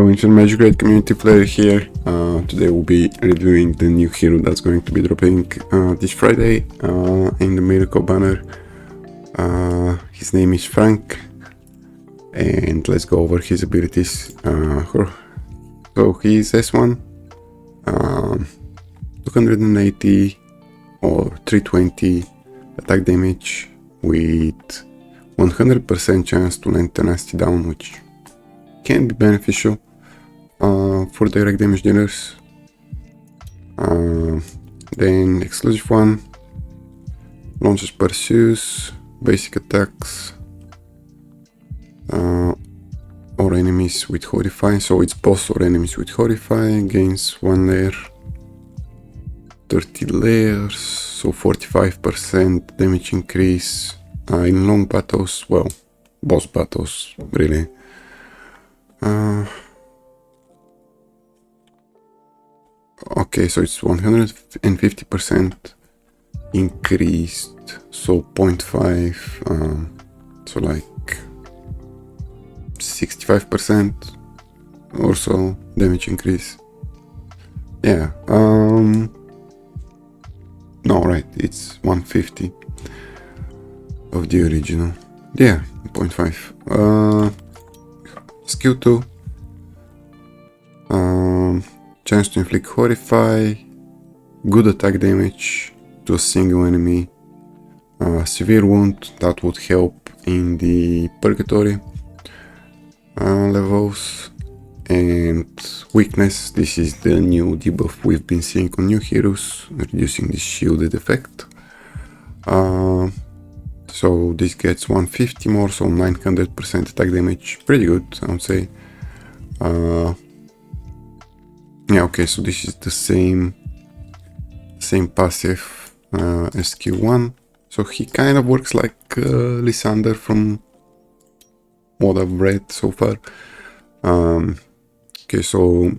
So Ancient Magicraid community Flaery here. Today we'll be reviewing the new hero that's going to be dropping this Friday in the Miracle banner. His name is Frank, and let's go over his abilities. So he's S1, 280 or 320 attack damage with 100% chance to land tenacity down, which can be beneficial for direct damage dealers. Then exclusive one, launches pursues, basic attacks, or enemies with Horrify, so it's boss or enemies with Horrify, gains 1 layer, 30 layers, so 45% damage increase in long battles, well, boss battles, really. Okay, so it's 150% increased, so 0.5, so like 65% or so damage increase. Yeah, no, right, it's 150 of the original. Yeah, 0.5. Skill 2, chance to inflict Horrify, good attack damage to a single enemy, severe wound, that would help in the Purgatory levels, and weakness, this is the new debuff we've been seeing on new heroes, reducing the shielded effect. So this gets 150 more, so 900% attack damage, pretty good, I would say. Yeah, okay, so this is the same passive as Q1, so he kind of works like Lysander from what I've read so far. Okay, so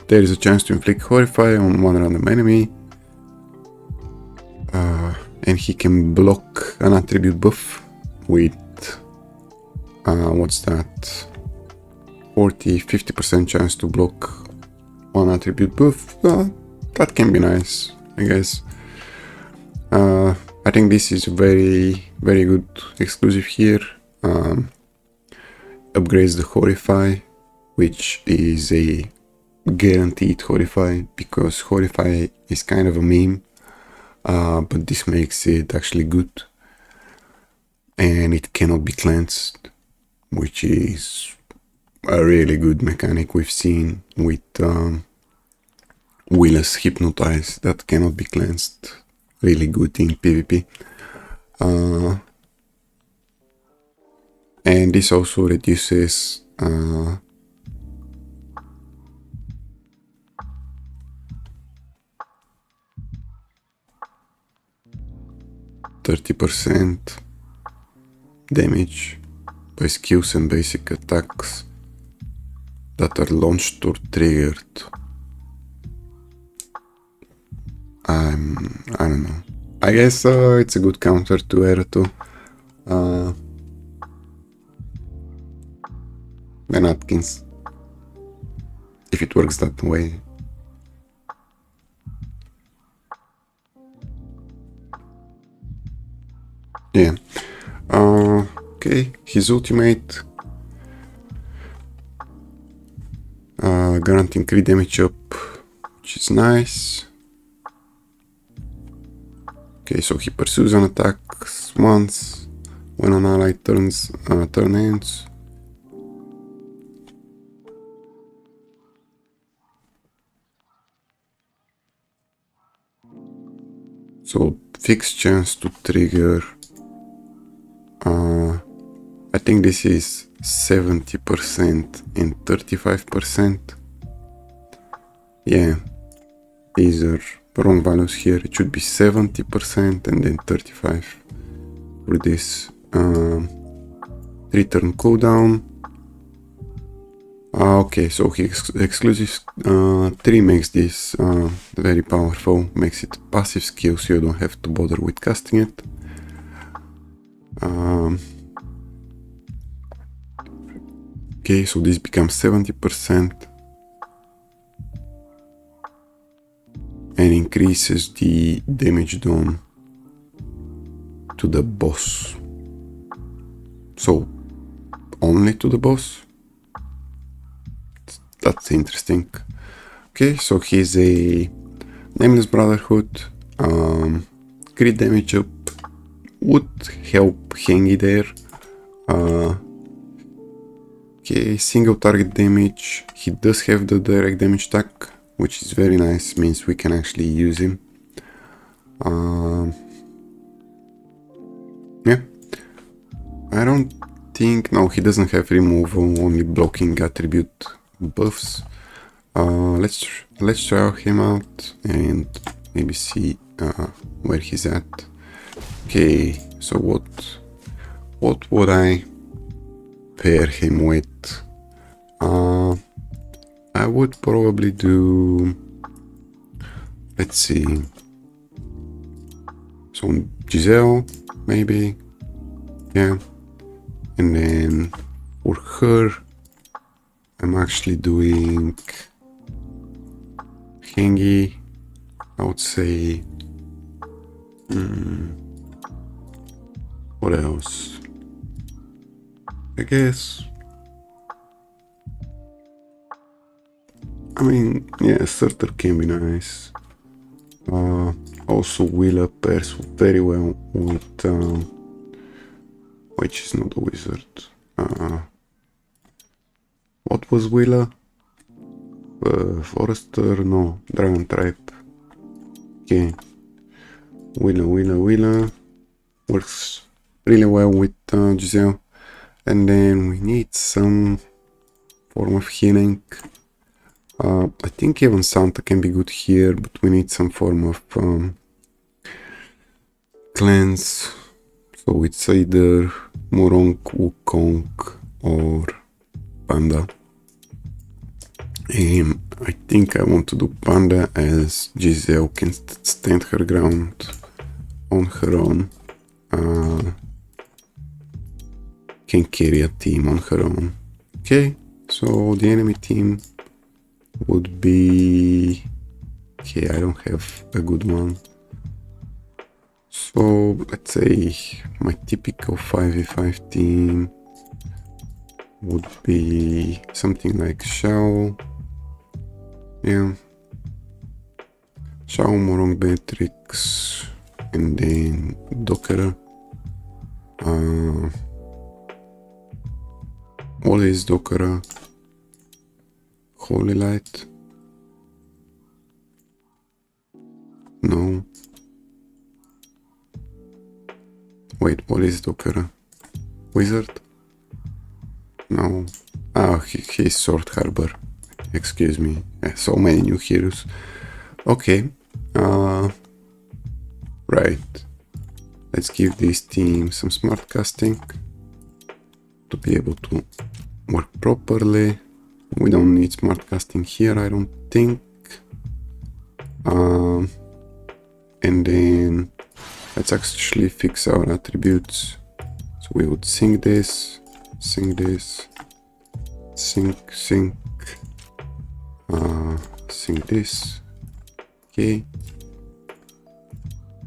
there is a chance to inflict Horrify on one random enemy, and he can block an attribute buff with what's that, 40-50% chance to block one attribute buff. That can be nice, I guess. I think this is very good exclusive here. Upgrades the Horrify, which is a guaranteed Horrify, because Horrify is kind of a meme, but this makes it actually good, and it cannot be cleansed, which is a really good mechanic we've seen with Willis Hypnotize, that cannot be cleansed, really good in PvP. And this also reduces 30% damage by skills and basic attacks that are launched or triggered. I don't know. I guess it's a good counter to Erato. Ben Atkins, if it works that way. Yeah. Okay, his ultimate, guaranteeing crit damage up, which is nice. Okay, so he pursues an attack once when an ally turn ends. So fixed chance to trigger. I think this is 70% and 35%. Yeah, these are wrong values here. It should be 70% and then 35 for this. Return cooldown. Okay, so his exclusive 3 makes this very powerful, makes it passive skill, so you don't have to bother with casting it. Okay, so this becomes 70% and increases the damage done to the boss. So only to the boss? That's interesting. Okay, so he's a Nameless Brotherhood. Crit damage up would help Hengi there. Okay, single target damage. He does have the direct damage stack, which is very nice, means we can actually use him. Yeah, I don't think, no, he doesn't have removal, only blocking attribute buffs. Let's try him out and maybe see where he's at. Okay, so what would I pair him with? I would probably do, let's see, some Giselle maybe, yeah, and then for her I'm actually doing Hengi. I would say, what else? I guess, I mean, yeah, Starter can be nice. Also Willa pairs very well with, which is not a wizard. What was Willa? Forester? No, Dragon Tribe. Okay. Willa works really well with Giselle. And then we need some form of healing. I think even Santa can be good here, but we need some form of cleanse. So it's either Morong, Wukong, or Panda. I think I want to do Panda, as Giselle can stand her ground on her own. Can carry a team on her own. Okay, so the enemy team would be... Okay, I don't have a good one. So let's say my typical 5v5 team would be something like Shao. Yeah. Shao, Morong, Beatrix, and then Dokera. Always Dokera. Holy Light. No. Wait, what is Dokera? Wizard? No. Ah, he's Sword Harbor. Excuse me. So many new heroes. Okay. Right. Let's give this team some smart casting to be able to work properly. We don't need smart casting here, I don't think. And then let's actually fix our attributes. So we would sync this, sync this, sync this. Okay.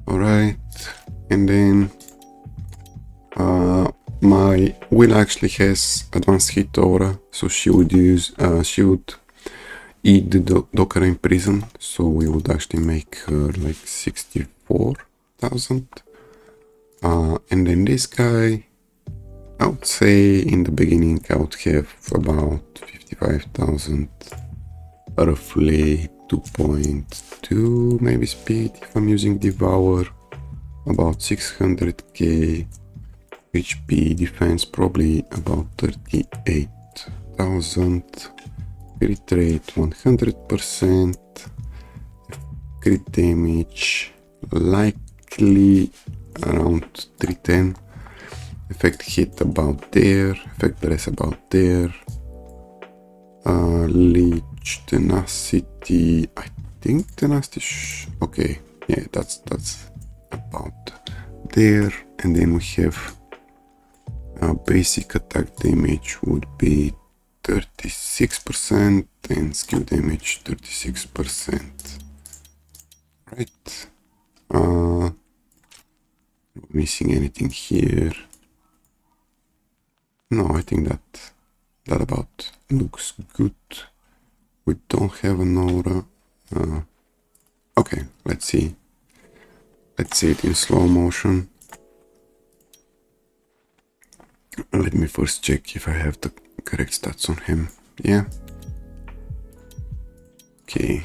Alright. And then my Will actually has advanced hit aura, so she would eat the Dokera in prison, so we would actually make her like 64,000. And then this guy, I would say in the beginning I would have about 55,000, roughly 2.2 maybe speed if I'm using Devour, about 600k HP, defense probably about 38,000, crit rate 100%, crit damage likely around 310, effect hit about there, effect breath about there, leech tenacity, I think tenacity, okay, yeah, that's about there. And then we have basic attack damage would be 36% and skill damage 36%. Right. Missing anything here? No, I think that about looks good. We don't have an aura. Okay, let's see. Let's see it in slow motion. Let me first check if I have the correct stats on him. Yeah. Okay.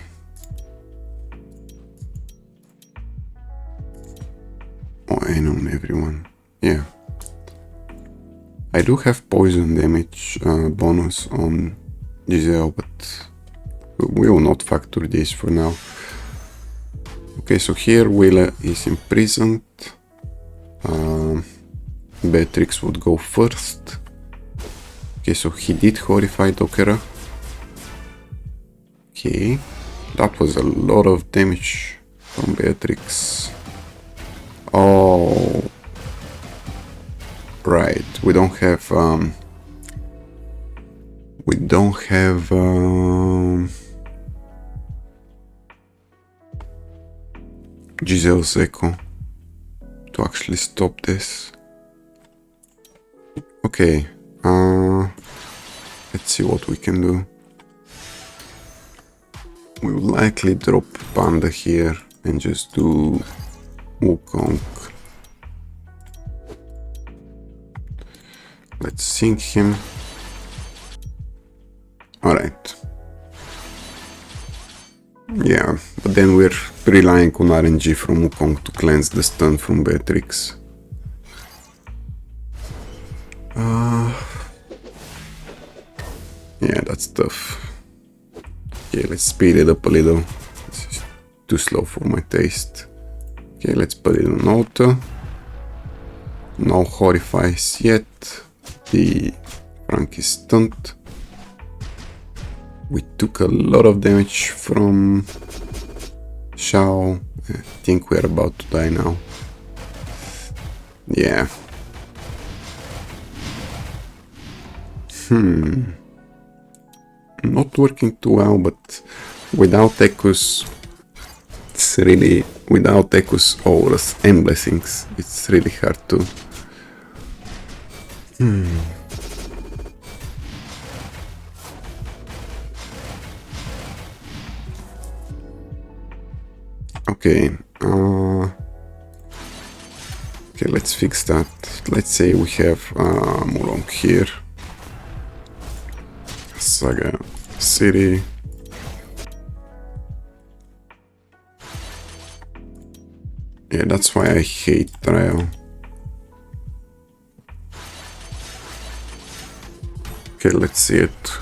Oh, and on everyone. Yeah. I do have poison damage bonus on Giselle, but we will not factor this for now. Okay, so here Willa is imprisoned. Beatrix would go first. Okay, so he did horrify Dokera. Okay, that was a lot of damage from Beatrix. Oh, right. We don't have Giselle's echo to actually stop this. Okay, let's see what we can do. We will likely drop Panda here and just do Wukong. Let's sync him. Alright. Yeah, but then we're relying on RNG from Wukong to cleanse the stun from Beatrix. Yeah, that's tough. Okay, let's speed it up a little. This is too slow for my taste. Okay, let's put it on auto. No horrifies yet. The Frank is stunned. We took a lot of damage from Shao. I think we're about to die now. Yeah. Not working too well, but without echoes, it's really, without echoes, auras and blessings, it's really hard to. Okay. Okay, let's fix that. Let's say we have Mulong here. Saga City. Yeah, that's why I hate Trial. Okay, let's see it.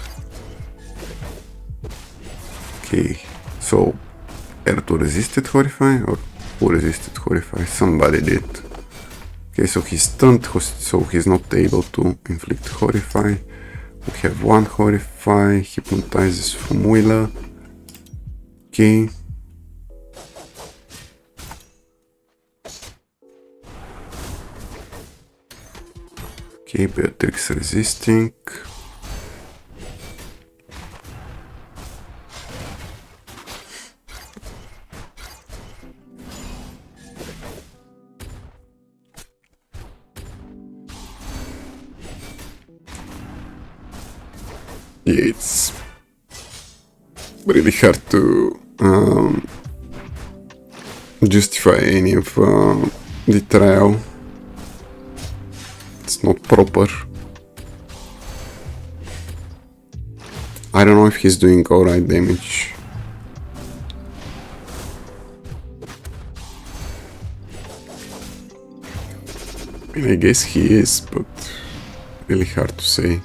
Okay, so R2 resisted Horrify, or who resisted Horrify? Somebody did. Okay, so he's stunned, so he's not able to inflict Horrify. We have one Horrify, hypnotizes from Willa. Okay. Okay, Beatrix resisting. Yeah, it's really hard to justify any of the trial. It's not proper. I don't know if he's doing alright damage. I mean, I guess he is, but really hard to say.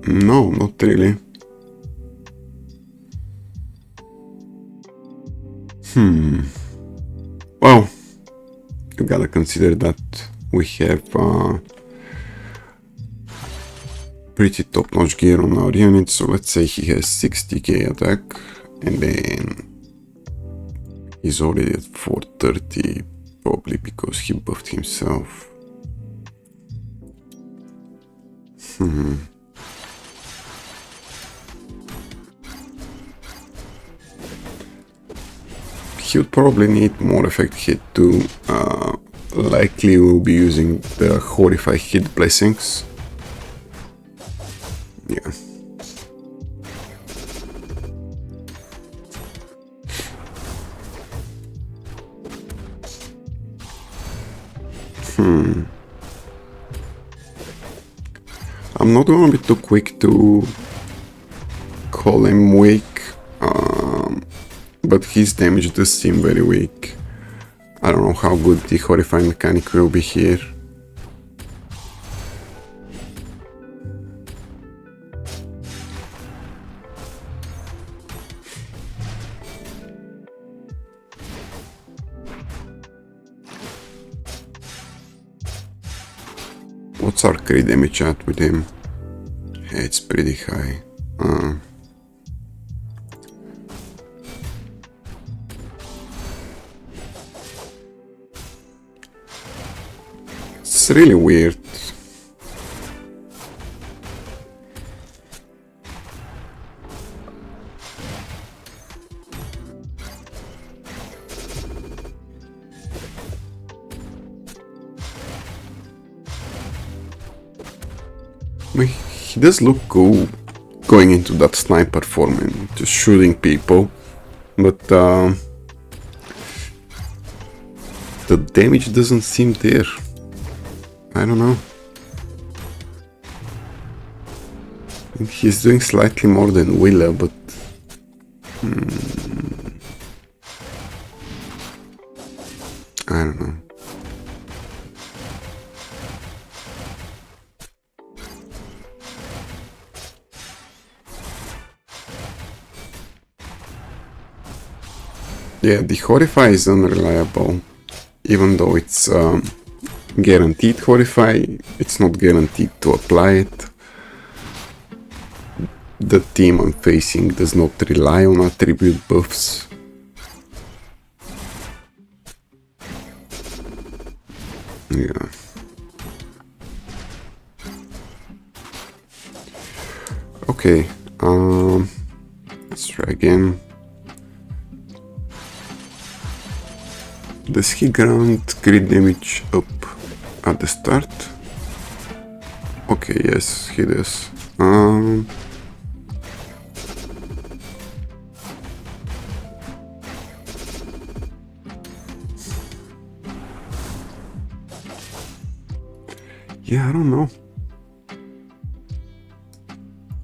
No, not really. Well, you gotta consider that we have pretty top-notch gear on our unit, so let's say he has 60k attack, and then he's already at 430, probably because he buffed himself. He would probably need more effect hit too. Likely will be using the Horrify hit blessings. Yeah. I'm not gonna be too quick to call him weak, but his damage does seem very weak. I don't know how good the Horrify mechanic will be here. What's our crit damage at with him? Yeah, it's pretty high. It's really weird. He does look cool going into that sniper form and just shooting people, but the damage doesn't seem there. I don't know. He's doing slightly more than Willa, but I don't know. Yeah, the Horrify is unreliable. Even though it's guaranteed Horrify, it's not guaranteed to apply it. The team I'm facing does not rely on attribute buffs. Yeah. Okay, let's try again. Does he grant crit damage up at the start? Okay, yes, he does. Yeah, I don't know.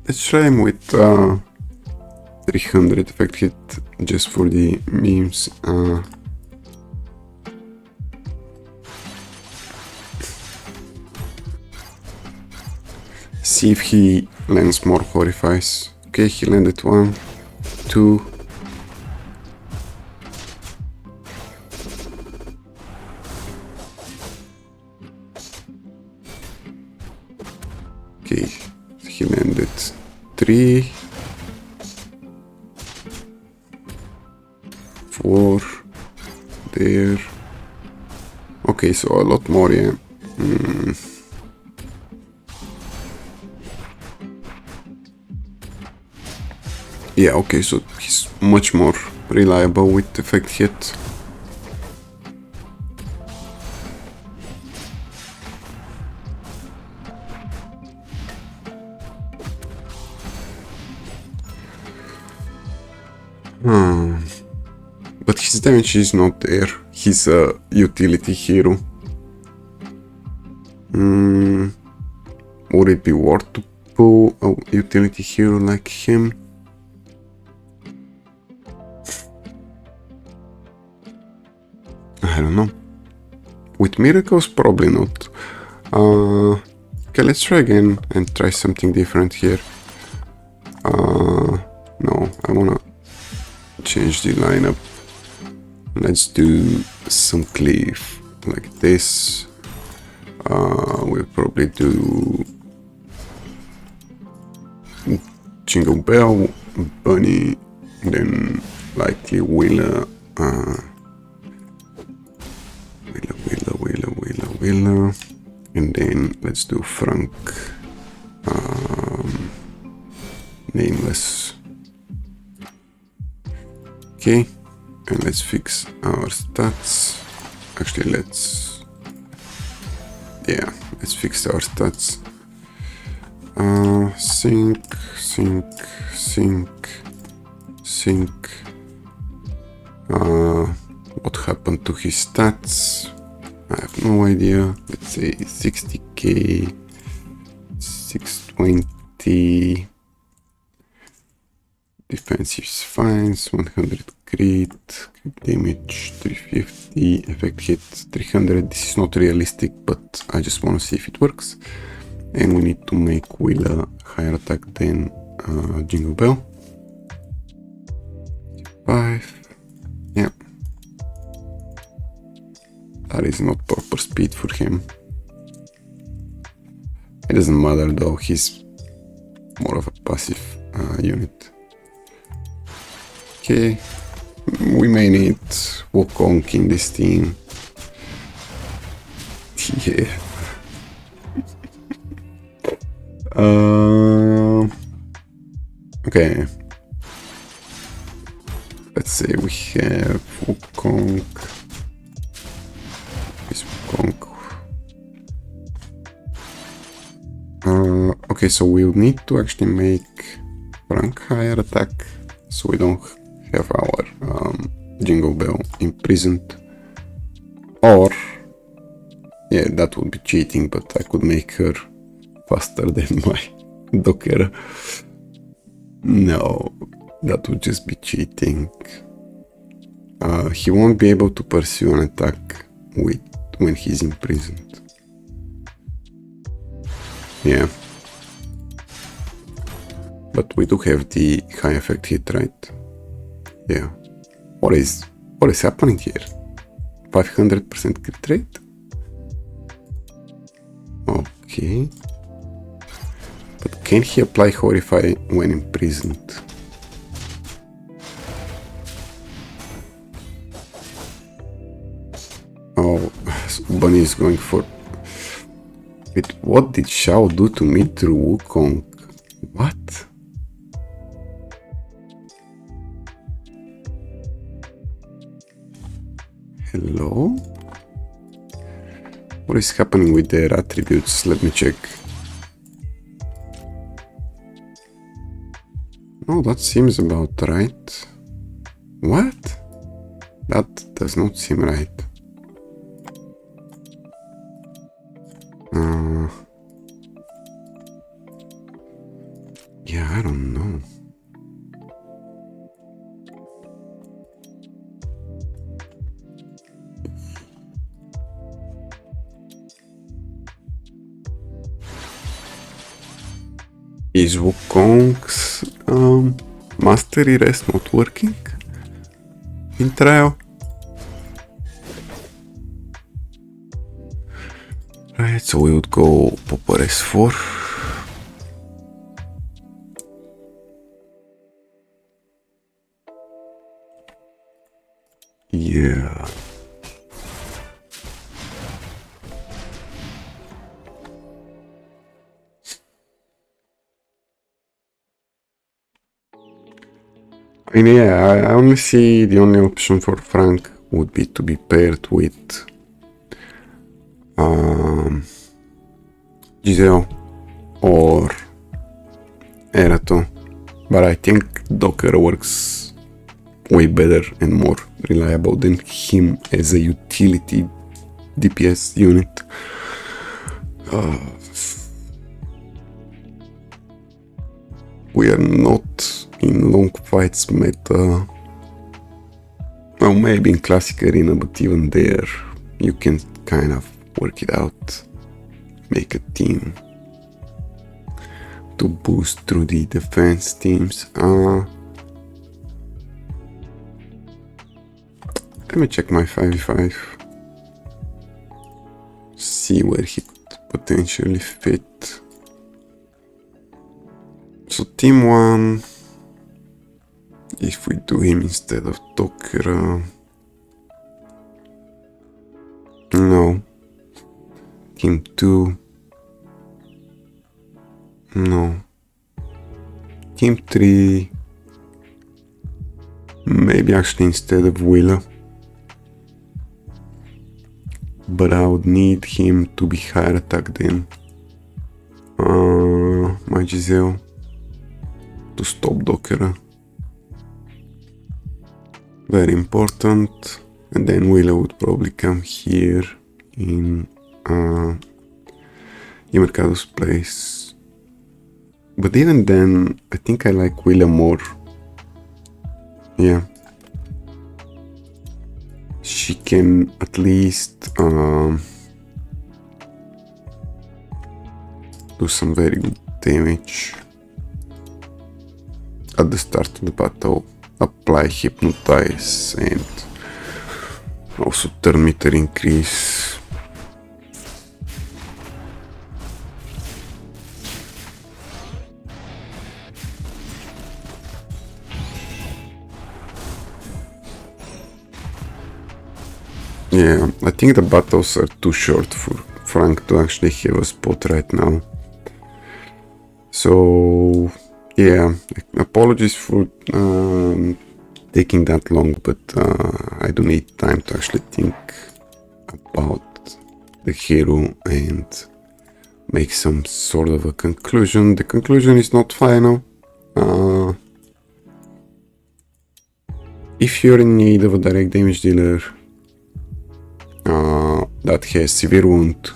Let's try him with 300 effect hit just for the memes. See if he lands more Horrifies. Okay, he landed 1, 2. Okay, he landed 3, 4, there. Okay, so a lot more, yeah. Yeah, okay, so he's much more reliable with effect hit. But his damage is not there. He's a utility hero. Would it be worth to pull a utility hero like him? I don't know. With miracles, probably not. Okay, let's try again and try something different here. No, I wanna change the lineup. Let's do some cleave like this. We'll probably do Jingle Bell, Bunny, then likely Willa. Willa, and then let's do Frank. nameless. Okay, and let's fix our stats. Actually, let's fix our stats. Sync. What happened to his stats? I have no idea. Let's say 60k, 620. Defensive fine, 100 crit, damage 350, effect hit 300. This is not realistic, but I just want to see if it works. And we need to make Will a higher attack than Jingle Bell. 5. Yeah. That is not proper speed for him. It doesn't matter though, he's more of a passive unit. Okay, we may need Wukong in this team. Yeah. Okay. Let's say we have Wukong. Is Wukong. Okay, so we'll need to actually make Frank higher attack, so we don't have our Jingle Bell imprisoned. Or, yeah, that would be cheating, but I could make her faster than my Docker. No, that would just be cheating. He won't be able to pursue an attack when he's imprisoned. Yeah. But we do have the high effect hit, right? Yeah. What is happening here? 500% crit rate? Okay. But can he apply Horrify when imprisoned? Oh, so Bunny is going for... Wait, what did Shao do to me through Wukong? What? Hello? What is happening with their attributes? Let me check. Oh, that seems about right. What? That does not seem right. Yeah, I don't know. Is Wukong's mastery rest not working in trial? Right, so we would go Popper S4. Yeah. I mean, yeah, I only see the only option for Frank would be to be paired with Giselle or Erato, but I think Docker works way better and more reliable than him as a utility DPS unit. We are not in long fights meta. Well, maybe in classic arena, but even there you can kind of work it out, make a team to boost through the defense teams. Let me check my 5v5, see where he could potentially fit. So team 1, if we do him instead of Docker, no. Team 2, no. team 3, maybe actually instead of Willa, but I would need him to be higher attack than my Giselle to stop Dokera. Very important. And then Willa would probably come here in Mercado's place. But even then, I think I like Willa more. Yeah. She can at least do some very good damage at the start of the battle. Apply Hypnotize and also turn meter increase. Yeah, I think the battles are too short for Frank to actually have a spot right now. So yeah, apologies for taking that long, but I do need time to actually think about the hero and make some sort of a conclusion. The conclusion is not final. If you're in need of a direct damage dealer that has severe wound,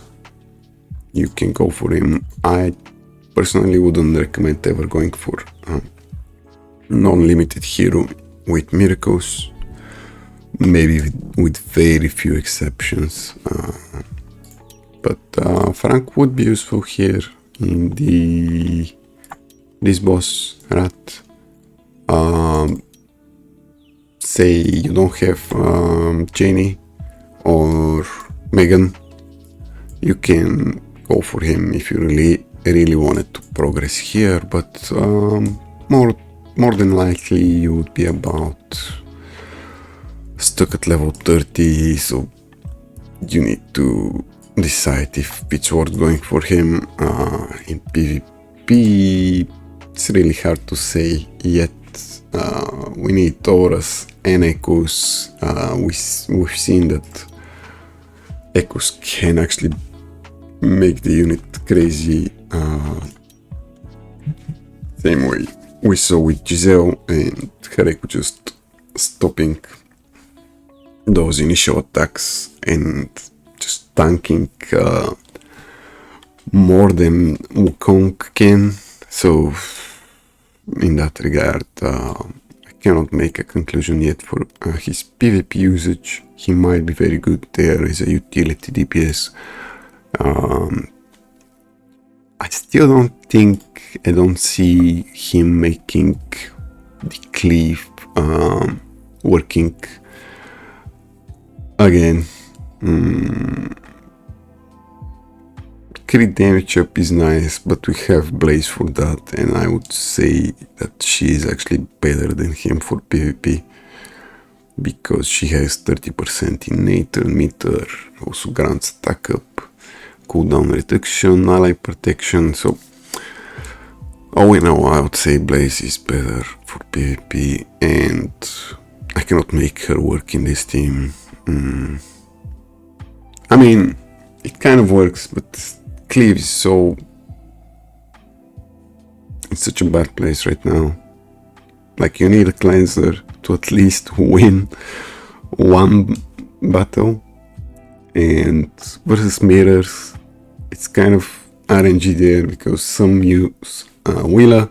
you can go for him. I personally wouldn't recommend ever going for non-limited hero with miracles, maybe with very few exceptions, but Frank would be useful here in this boss rat. Say you don't have Jenny or Megan, you can go for him if you really wanted to progress here, but more than likely you would be about stuck at level 30, so you need to decide if it's worth going for him. In PvP it's really hard to say yet. We need auras and echoes. We've seen that echoes can actually make the unit crazy. Same way we saw with Giselle and her echo just stopping those initial attacks and just tanking more than Wukong can. So in that regard, I cannot make a conclusion yet for his PvP usage. He might be very good there as a utility DPS. I still I don't see him making the cleave working again. Crit damage up is nice, but we have Blaze for that, and I would say that she is actually better than him for PvP because she has 30% innate turn meter, also grants attack up, cooldown reduction, ally protection. So all in all, I would say Blaze is better for PvP, and I cannot make her work in this team. I mean, it kind of works, but Cleave is so... it's such a bad place right now. Like, you need a cleanser to at least win one battle, and versus mirrors, it's kind of RNG there because some use Willa,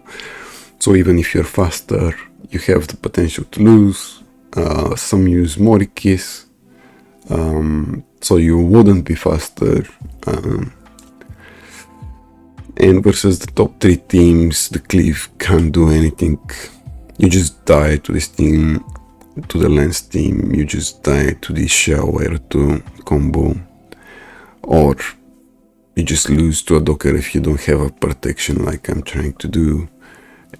so even if you're faster, you have the potential to lose. Some use Morikis, so you wouldn't be faster. And versus the top 3 teams, the Cleave can't do anything. You just die to this team, to the Lance team, you just die to the Shower 2 combo, or you just lose to a Docker if you don't have a protection like I'm trying to do.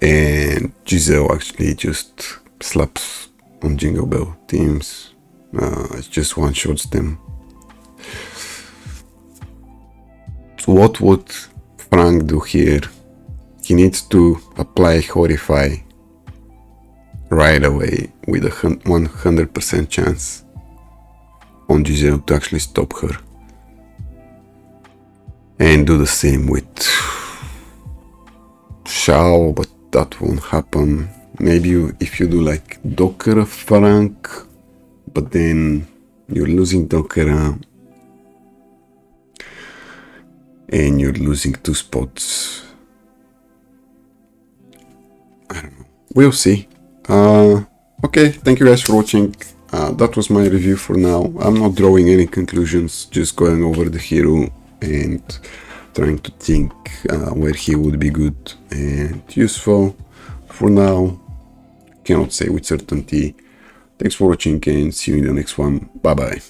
And Giselle actually just slaps on Jingle Bell teams. It just one-shots them. So what would Frank do here? he needs to apply Horrify right away with a 100% chance on Giselle to actually stop her. And do the same with Shao, but that won't happen. Maybe if you do like Docker Frank, but then you're losing Docker and you're losing 2 spots. I don't know. We'll see. Okay, thank you guys for watching. That was my review for now. I'm not drawing any conclusions, just going over the hero and trying to think where he would be good and useful. For now, cannot say with certainty. Thanks for watching and see you in the next one. Bye bye.